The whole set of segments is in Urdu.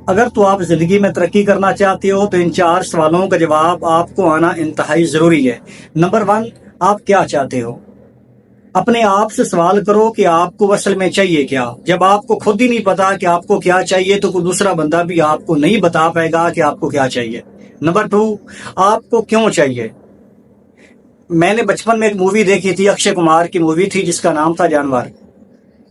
اگر تو آپ زندگی میں ترقی کرنا چاہتے ہو تو ان 4 سوالوں کا جواب آپ کو آنا انتہائی ضروری ہے۔ نمبر 1، آپ کیا چاہتے ہو؟ اپنے آپ سے سوال کرو کہ آپ کو اصل میں چاہیے کیا۔ جب آپ کو خود ہی نہیں پتا کہ آپ کو کیا چاہیے تو کوئی دوسرا بندہ بھی آپ کو نہیں بتا پائے گا کہ آپ کو کیا چاہیے۔ نمبر 2، آپ کو کیوں چاہیے؟ میں نے بچپن میں ایک مووی دیکھی تھی، اکشے کمار کی مووی تھی جس کا نام تھا جانور۔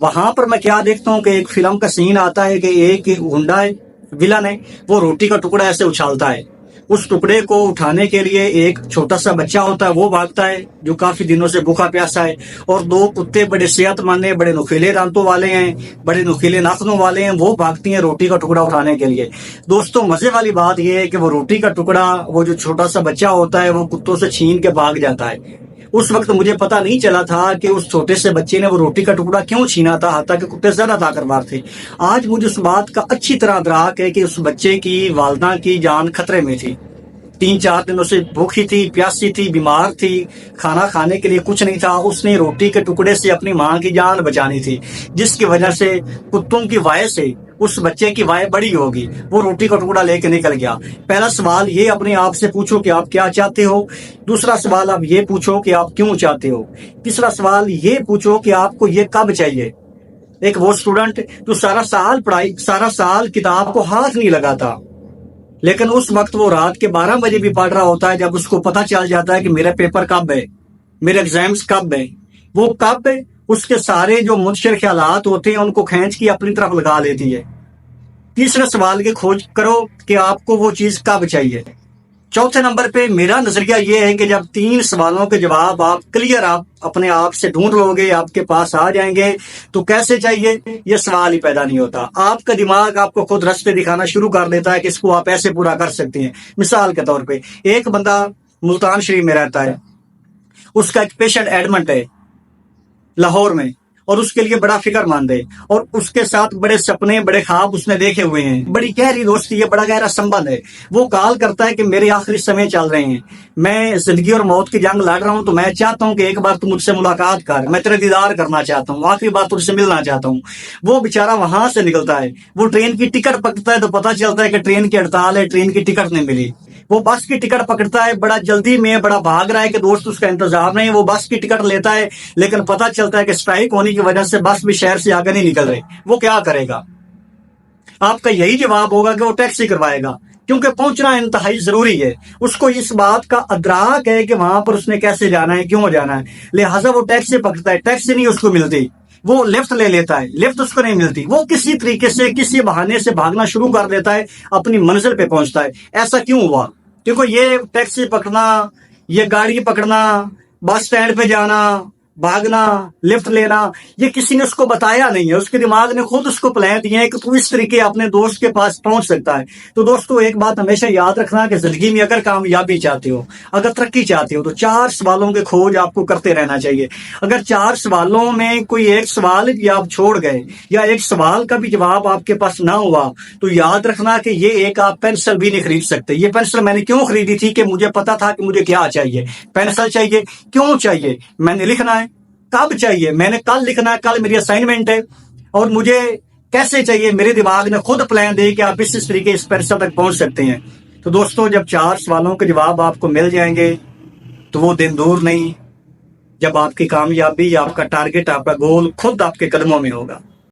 وہاں پر میں کیا دیکھتا ہوں کہ ایک فلم کا سین آتا ہے کہ ایک گنڈا ہے، ویلن ہے، وہ روٹی کا ٹکڑا ایسے اچھالتا ہے۔ اس ٹکڑے کو اٹھانے کے لیے ایک چھوٹا سا بچہ ہوتا ہے، وہ بھاگتا ہے جو کافی دنوں سے بھوکا پیاسا ہے، اور 2 کتے بڑے صحت مند ہیں، بڑے نوکیلے دانتوں والے ہیں، بڑے نوکیلے ناخنوں والے ہیں، وہ بھاگتی ہیں روٹی کا ٹکڑا اٹھانے کے لیے۔ دوستوں، مزے والی بات یہ ہے کہ وہ روٹی کا ٹکڑا، وہ جو چھوٹا سا بچہ ہوتا ہے، وہ کتوں سے چھین کے بھاگ جاتا ہے۔ اس وقت مجھے پتا نہیں چلا تھا کہ اس چھوٹے سے بچے نے وہ روٹی کا ٹکڑا کیوں چھینا تھا، حتیٰ کہ کتے زیادہ طاقتور تھے۔ آج مجھے اس بات کا اچھی طرح ادراک ہے کہ اس بچے کی والدہ کی جان خطرے میں تھی۔ 3-4 دنوں سے بھوکی تھی، پیاسی تھی، بیمار تھی، کھانا کھانے کے لیے کچھ نہیں تھا۔ اس نے روٹی کے ٹکڑے سے اپنی ماں کی جان بچانی تھی، جس کی وجہ سے کتوں کی وائے سے اس بچے کی وائے بڑی ہوگی، وہ روٹی کا ٹکڑا لے کے نکل گیا۔ پہلا سوال یہ اپنے آپ سے پوچھو کہ آپ کیا چاہتے ہو۔ دوسرا سوال آپ یہ پوچھو کہ آپ کیوں چاہتے ہو۔ تیسرا سوال یہ پوچھو کہ آپ کو یہ کب چاہیے۔ ایک وہ اسٹوڈنٹ جو سارا سال کتاب کو ہاتھ نہیں لگاتا، لیکن اس وقت وہ رات کے 12 بجے بھی پڑھ رہا ہوتا ہے جب اس کو پتہ چل جاتا ہے کہ میرا پیپر کب ہے، میرے ایگزامز کب ہے۔ وہ کب اس کے سارے جو منشر خیالات ہوتے ہیں ان کو کھینچ کے اپنی طرف لگا لیتی ہے۔ تیسرے سوال کی کھوج کرو کہ آپ کو وہ چیز کب چاہیے۔ چوتھے نمبر پہ میرا نظریہ یہ ہے کہ جب 3 سوالوں کے جواب آپ کلیئر اپنے آپ سے ڈھونڈ لو گے، آپ کے پاس آ جائیں گے، تو کیسے چاہیے یہ سوال ہی پیدا نہیں ہوتا۔ آپ کا دماغ آپ کو خود رستے دکھانا شروع کر دیتا ہے کہ اس کو آپ ایسے پورا کر سکتے ہیں۔ مثال کے طور پہ ایک بندہ ملتان شریف میں رہتا ہے، اس کا ایک پیشنٹ ایڈمنٹ ہے لاہور میں، اور اس کے لیے بڑا فکر مند ہے، اور اس کے ساتھ بڑے سپنے، بڑے خواب اس نے دیکھے ہوئے ہیں، بڑی گہری دوستی ہے، بڑا گہرا سنبند ہے۔ وہ کال کرتا ہے کہ میرے آخری سمے چل رہے ہیں، میں زندگی اور موت کی جنگ لڑ رہا ہوں، تو میں چاہتا ہوں کہ ایک بار تم مجھ سے ملاقات کر، میں تیرے دیدار کرنا چاہتا ہوں، آخری بار تجھ سے ملنا چاہتا ہوں۔ وہ بیچارہ وہاں سے نکلتا ہے، وہ ٹرین کی ٹکٹ پکڑتا ہے تو پتہ چلتا ہے کہ ٹرین کی ہڑتال ہے، ٹرین کی ٹکٹ نہیں ملی۔ وہ بس کی ٹکٹ پکڑتا ہے، بڑا جلدی میں، بڑا بھاگ رہا ہے کہ دوست اس کا انتظار نہیں، وہ بس کی ٹکٹ لیتا ہے، لیکن پتہ چلتا ہے کہ اسٹرائک ہونے کی وجہ سے بس بھی شہر سے آگے نہیں نکل رہی۔ وہ کیا کرے گا؟ آپ کا یہی جواب ہوگا کہ وہ ٹیکسی کروائے گا، کیونکہ پہنچنا انتہائی ضروری ہے۔ اس کو اس بات کا ادراک ہے کہ وہاں پر اس نے کیسے جانا ہے، کیوں جانا ہے، لہٰذا وہ ٹیکسی پکڑتا ہے۔ ٹیکسی نہیں اس کو ملتی، وہ لفٹ لے لیتا ہے، لفٹ اس کو نہیں ملتی، وہ کسی طریقے سے، کسی بہانے سے بھاگنا شروع کر دیتا ہے، اپنی منزل پہ پہنچتا ہے۔ ایسا کیوں ہوا؟ کیونکہ یہ ٹیکسی پکڑنا، یہ گاڑی پکڑنا، بس سٹینڈ پہ جانا، بھاگنا، لفٹ لینا، یہ کسی نے اس کو بتایا نہیں ہے، اس کے دماغ نے خود اس کو پلان دیا ہے کہ تو اس طریقے اپنے دوست کے پاس پہنچ سکتا ہے۔ تو دوستو، ایک بات ہمیشہ یاد رکھنا کہ زندگی میں اگر کامیابی چاہتے ہو، اگر ترقی چاہتے ہو، تو 4 سوالوں کے کھوج آپ کو کرتے رہنا چاہیے۔ اگر 4 سوالوں میں کوئی ایک سوال یا آپ چھوڑ گئے، یا ایک سوال کا بھی جواب آپ کے پاس نہ ہوا، تو یاد رکھنا کہ یہ ایک آپ پینسل بھی نہیں خرید سکتے۔ یہ پینسل میں نے کیوں خریدی تھی؟ کہ مجھے پتا تھا کہ مجھے کیا چاہیے۔ پینسل چاہیے، کیوں چاہیے؟ میں نے لکھنا ہے۔ کب چاہیے؟ میں نے کل لکھنا ہے، کل میری اسائنمنٹ ہے۔ اور مجھے کیسے چاہیے؟ میرے دماغ نے خود پلان دے کہ آپ اس طریقے اس پینسل تک پہنچ سکتے ہیں۔ تو دوستو، جب 4 سوالوں کے جواب آپ کو مل جائیں گے تو وہ دن دور نہیں جب آپ کی کامیابی، آپ کا ٹارگٹ، آپ کا گول خود آپ کے قدموں میں ہوگا۔